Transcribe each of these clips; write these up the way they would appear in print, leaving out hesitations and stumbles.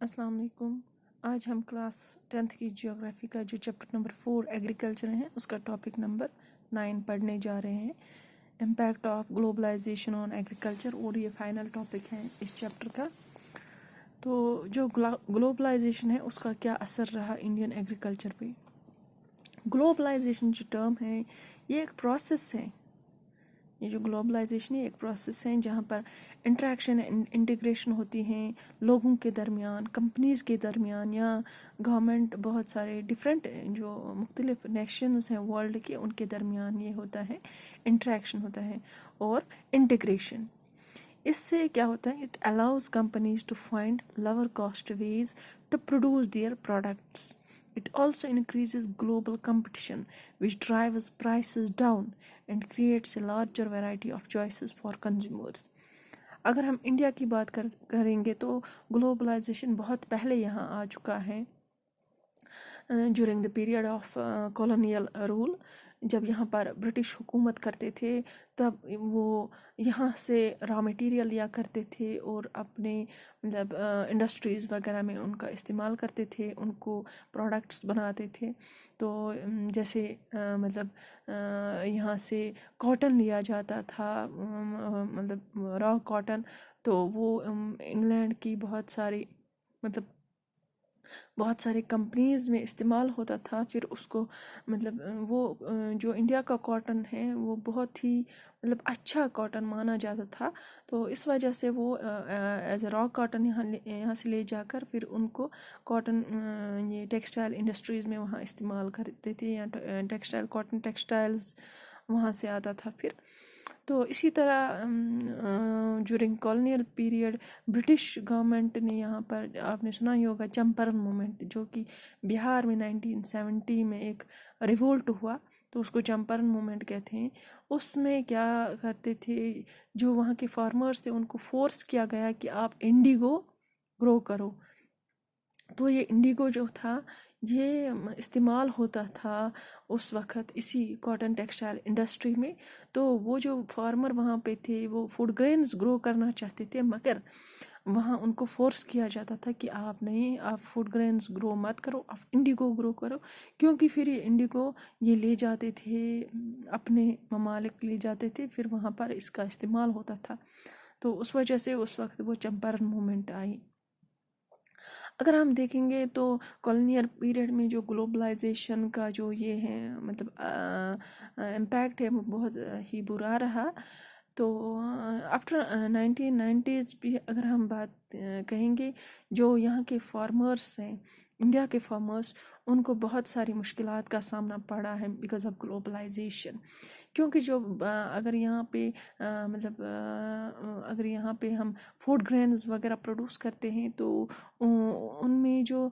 السلام علیکم. آج ہم کلاس 10th کی جیوگرافی کا جو چیپٹر نمبر 4 ایگریکلچر ہے اس کا ٹاپک نمبر 9 پڑھنے جا رہے ہیں. Impact of globalization on agriculture, اور یہ فائنل ٹاپک ہے اس چیپٹر کا. تو جو گلوبلائزیشن ہے اس کا کیا اثر رہا انڈین ایگریکلچر پہ. گلوبلائزیشن جو ٹرم ہے یہ ایک پروسیس ہے. یہ جو گلوبلائزیشن ہے ایک پروسیس ہے جہاں پر انٹریکشن انٹیگریشن ہوتی ہیں لوگوں کے درمیان، کمپنیز کے درمیان، یا گورنمنٹ بہت سارے ڈفرینٹ جو مختلف نیشنز ہیں ورلڈ کے ان کے درمیان یہ ہوتا ہے انٹریکشن ہوتا ہے اور انٹیگریشن. اس سے کیا ہوتا ہے، it allows companies to find lower cost ways to produce their products. It also increases global competition, which drives prices down and creates a larger variety of choices for consumers. اگر ہم India کی بات کریں گے تو globalisation بہت پہلے یہاں آ چکا ہے during the period of colonial rule. جب یہاں پر برٹش حکومت کرتے تھے تب وہ یہاں سے را مٹیریل لیا کرتے تھے اور اپنے مطلب انڈسٹریز وغیرہ میں ان کا استعمال کرتے تھے، ان کو پروڈکٹس بناتے تھے. تو جیسے مطلب یہاں سے کاٹن لیا جاتا تھا، مطلب را کاٹن، تو وہ انگلینڈ کی بہت ساری کمپنیز میں استعمال ہوتا تھا. پھر اس کو مطلب وہ جو انڈیا کا کاٹن ہے وہ بہت ہی مطلب اچھا کاٹن مانا جاتا تھا. تو اس وجہ سے وہ ایز اے را کاٹن یہاں سے لے جا کر پھر ان کو کاٹن یہ ٹیکسٹائل انڈسٹریز میں وہاں استعمال کرتے تھے، یا ٹیکسٹائل کاٹن ٹیکسٹائلز وہاں سے آتا تھا. پھر تو اسی طرح during colonial period British government نے یہاں پر، آپ نے سنا ہی ہوگا چمپرن مومنٹ، جو کہ بہار میں 1970 میں ایک ریولٹ ہوا، تو اس کو چمپرن مومنٹ کہتے ہیں. اس میں کیا کرتے تھے، جو وہاں کے فارمرز تھے ان کو فورس کیا گیا کہ آپ انڈیگو گرو کرو. تو یہ انڈیگو جو تھا یہ استعمال ہوتا تھا اس وقت اسی کاٹن ٹیکسٹائل انڈسٹری میں. تو وہ جو فارمر وہاں پہ تھے وہ فوڈ گرینز گرو کرنا چاہتے تھے، مگر وہاں ان کو فورس کیا جاتا تھا کہ آپ نہیں، آپ فوڈ گرینز گرو مت کرو، آپ انڈیگو گرو کرو. کیونکہ پھر یہ انڈیگو یہ لے جاتے تھے اپنے ممالک لے جاتے تھے، پھر وہاں پر اس کا استعمال ہوتا تھا. تو اس وجہ سے اس وقت وہ چمپرن مومنٹ آئی. اگر ہم دیکھیں گے تو کالونیل پیریڈ میں جو گلوبلائزیشن کا جو یہ ہے مطلب امپیکٹ ہے وہ بہت ہی برا رہا. تو آفٹر 1990s بھی اگر ہم بات کہیں گے، جو یہاں کے فارمرس ہیں، انڈیا کے فارمرس، ان کو بہت ساری مشکلات کا سامنا پڑا ہے بیکاز آف گلوبلائزیشن. کیونکہ جو اگر یہاں پہ اگر یہاں پہ ہم فوڈ گرینز وغیرہ پروڈیوس کرتے ہیں تو ان میں جو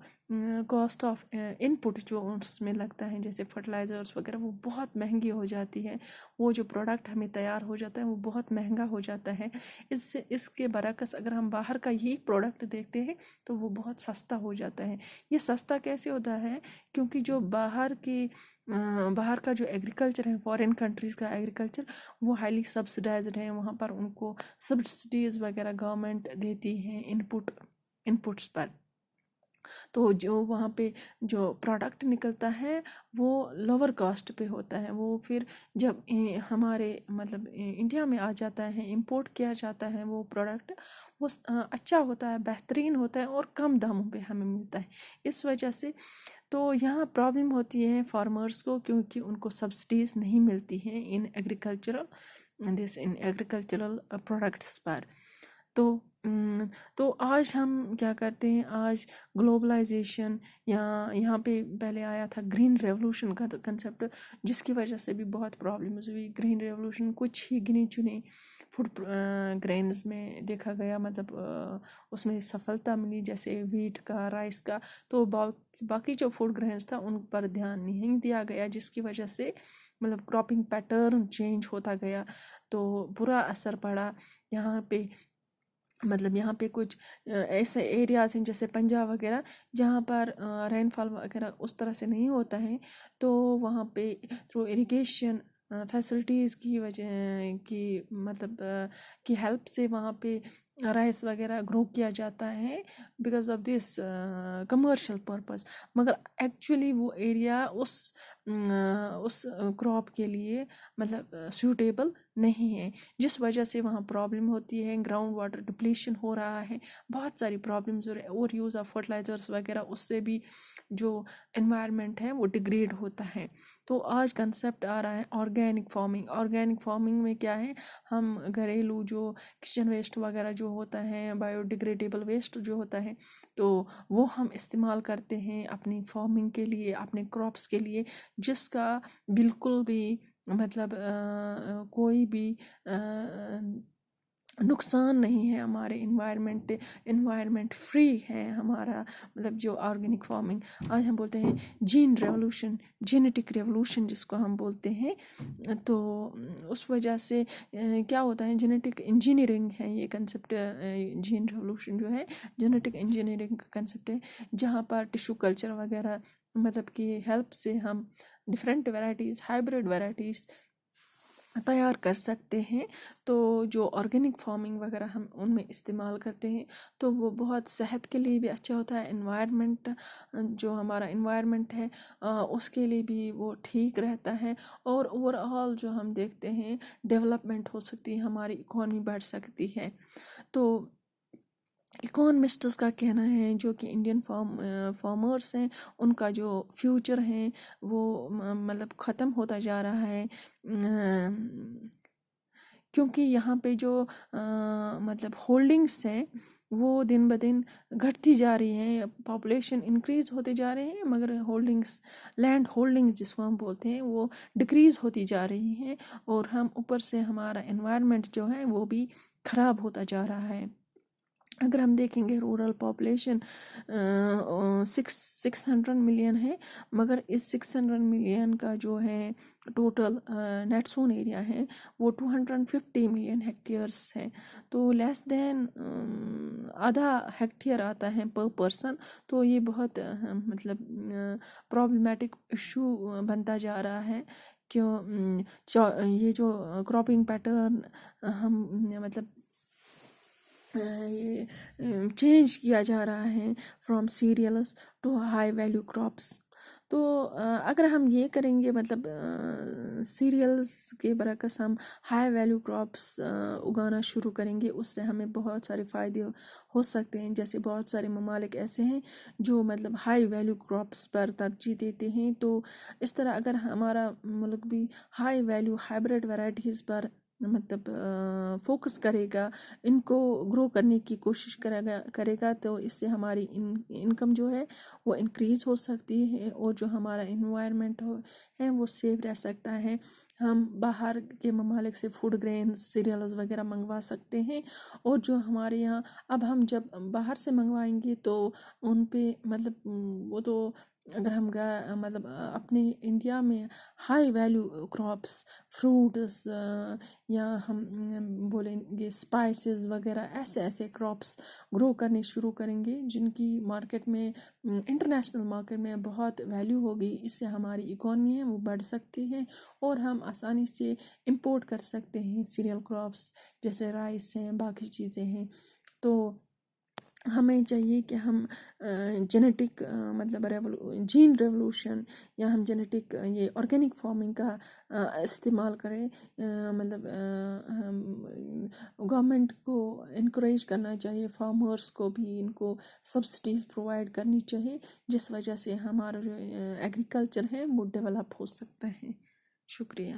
کاسٹ آف ان پٹ جو اس میں لگتا ہے، جیسے فرٹیلائزرس وغیرہ، وہ بہت مہنگی ہو جاتی ہے. وہ جو پروڈکٹ ہمیں تیار ہو جاتا ہے وہ بہت مہنگا ہو جاتا ہے. اس کے برعکس اگر ہم باہر کا یہی پروڈکٹ دیکھتے ہیں تو وہ بہت سستا ہو جاتا ہے. یہ سستا کیسے ہوتا ہے؟ کیونکہ جو باہر کا جو ایگریکلچر ہے، فارن کنٹریز کا ایگریکلچر، وہ ہائیلی سبسڈائزڈ ہے. وہاں پر ان کو سبسڈیز وغیرہ گورنمنٹ دیتی ہیں انپٹس پر. تو جو وہاں پہ جو پروڈکٹ نکلتا ہے وہ لوور کاسٹ پہ ہوتا ہے. وہ پھر جب ہمارے مطلب انڈیا میں آ جاتا ہے، امپورٹ کیا جاتا ہے، وہ پروڈکٹ وہ اچھا ہوتا ہے، بہترین ہوتا ہے، اور کم داموں پہ ہمیں ملتا ہے. اس وجہ سے تو یہاں پرابلم ہوتی ہے فارمرز کو، کیونکہ ان کو سبسڈیز نہیں ملتی ہیں ان ایگریکلچرل پروڈکٹس پر. تو آج ہم کیا کرتے ہیں، آج گلوبلائزیشن یہاں پہ پہلے آیا تھا گرین ریولوشن کا کنسیپٹ، جس کی وجہ سے بھی بہت پرابلمز ہوئی. گرین ریولوشن کچھ ہی گنی چنی فوڈ گرینز میں دیکھا گیا، مطلب اس میں سفلتا ملی، جیسے ویٹ کا، رائس کا. تو باقی جو فوڈ گرینز تھا ان پر دھیان نہیں دیا گیا، جس کی وجہ سے مطلب کراپنگ پیٹرن چینج ہوتا گیا. تو برا اثر پڑا یہاں پہ. مطلب یہاں پہ کچھ ایسے ایریاز ہیں جیسے پنجاب وغیرہ، جہاں پر رین فال وغیرہ اس طرح سے نہیں ہوتا ہے. تو وہاں پہ تھرو اریگیشن فیسلٹیز کی وجہ کی مطلب کی ہیلپ سے وہاں پہ رائس وغیرہ گرو کیا جاتا ہے because of this commercial purpose, مگر ایکچولی وہ ایریا اس کراپ کے لیے مطلب سیوٹیبل نہیں ہے، جس وجہ سے وہاں پرابلم ہوتی ہے، گراؤنڈ واٹر ڈپلیشن ہو رہا ہے، بہت ساری پرابلمز ہو رہی ہیں، اور یوز آف فرٹیلائزرس وغیرہ، اس سے بھی جو انوائرمنٹ ہے وہ ڈگریڈ ہوتا ہے۔ تو آج کنسیپٹ آ رہا ہے آرگینک فارمنگ۔ آرگینک فارمنگ میں کیا ہے، ہم گھریلو جو کچن ویسٹ وغیرہ جو ہوتا ہے، بایو ڈیگریڈیبل ویسٹ جو ہوتا ہے، تو وہ ہم استعمال کرتے ہیں اپنی فارمنگ کے لیے، اپنے کراپس کے لیے، جس کا بالکل بھی مطلب کوئی بھی نقصان نہیں ہے ہمارے انوائرمنٹ فری ہے ہمارا مطلب جو آرگینک فارمنگ۔ آج ہم بولتے ہیں جین ریولوشن، جینیٹک ریولوشن جس کو ہم بولتے ہیں، تو اس وجہ سے کیا ہوتا ہے، جینیٹک انجینئرنگ ہے یہ کنسیپٹ، جین ریولوشن جو ہے جینیٹک انجینئرنگ کا کنسیپٹ ہے، جہاں پر ٹیشو کلچر وغیرہ مطلب کی ہیلپ سے ہم ڈفرینٹ ورائٹیز، ہائیبریڈ ورائٹیز تیار کر سکتے ہیں۔ تو جو آرگینک فارمنگ وغیرہ ہم ان میں استعمال کرتے ہیں تو وہ بہت صحت کے لیے بھی اچھا ہوتا ہے، انوائرمنٹ جو ہمارا انوائرمنٹ ہے اس کے لیے بھی وہ ٹھیک رہتا ہے، اور اوور آل جو ہم دیکھتے ہیں ڈیولپمنٹ ہو سکتی ہے، ہماری اکانومی بڑھ سکتی ہے۔ تو اکانومسٹس کا کہنا ہے جو کہ انڈین فارمرس ہیں، ان کا جو فیوچر ہے وہ مطلب ختم ہوتا جا رہا ہے، کیونکہ یہاں پہ جو مطلب ہولڈنگس ہیں وہ دن بدن گھٹتی جا رہی ہیں، پاپولیشن انکریز ہوتے جا رہے ہیں، مگر ہولڈنگس، لینڈ ہولڈنگس جس کو ہم بولتے ہیں، وہ ڈکریز ہوتی جا رہی ہیں، اور ہم اوپر سے ہمارا انوائرمنٹ جو ہے وہ بھی خراب ہوتا جا رہا ہے۔ اگر ہم دیکھیں گے رورل پاپولیشن 600 ملین ہے، مگر اس 600 ملین کا جو ہے ٹوٹل نیٹ سون ایریا ہے وہ 250 ملین ہیکٹیئرس ہے، تو لیس دین آدھا ہیکٹیئر آتا ہے پر پرسن۔ تو یہ بہت مطلب پرابلمیٹک ایشو بنتا جا رہا ہے، کیوں یہ جو کراپنگ پیٹرن ہم مطلب یہ چینج کیا جا رہا ہے from cereals to high value crops. تو اگر ہم یہ کریں گے مطلب سیریلز کے برعکس ہم ہائی ویلیو کراپس اگانا شروع کریں گے، اس سے ہمیں بہت سارے فائدے ہو سکتے ہیں، جیسے بہت سارے ممالک ایسے ہیں جو مطلب ہائی ویلیو کراپس پر ترجیح دیتے ہیں۔ تو اس طرح اگر ہمارا ملک بھی ہائی ویلیو ہائیبریڈ ورائٹیز پر مطلب فوکس کرے گا، ان کو گرو کرنے کی کوشش کرے گا، تو اس سے ہماری انکم جو ہے وہ انکریز ہو سکتی ہے، اور جو ہمارا انوائرمنٹ ہے وہ سیف رہ سکتا ہے۔ ہم باہر کے ممالک سے فوڈ گرینز، سیریلز وغیرہ منگوا سکتے ہیں، اور جو ہمارے یہاں اب ہم جب باہر سے منگوائیں گے تو ان پہ مطلب وہ تو اگر ہم مطلب اپنے انڈیا میں ہائی ویلیو کراپس، فروٹس، یا ہم بولیں گے اسپائسز وغیرہ، ایسے کراپس گرو کرنے شروع کریں گے جن کی مارکیٹ میں، انٹرنیشنل مارکیٹ میں بہت ویلیو ہوگی، اس سے ہماری اکانومی ہے وہ بڑھ سکتی ہے، اور ہم آسانی سے امپورٹ کر سکتے ہیں سیریل کراپس جیسے رائس ہیں، باقی چیزیں ہیں۔ تو ہمیں چاہیے کہ ہم جینیٹک مطلب جین ریولوشن، یا ہم جینیٹک یہ آرگینک فارمنگ کا استعمال کریں، مطلب گورنمنٹ کو انکریج کرنا چاہیے، فارمرس کو بھی ان کو سبسڈیز پرووائڈ کرنی چاہیے، جس وجہ سے ہمارا جو ایگریکلچر ہے وہ ڈیولپ ہو سکتا ہے۔ شکریہ۔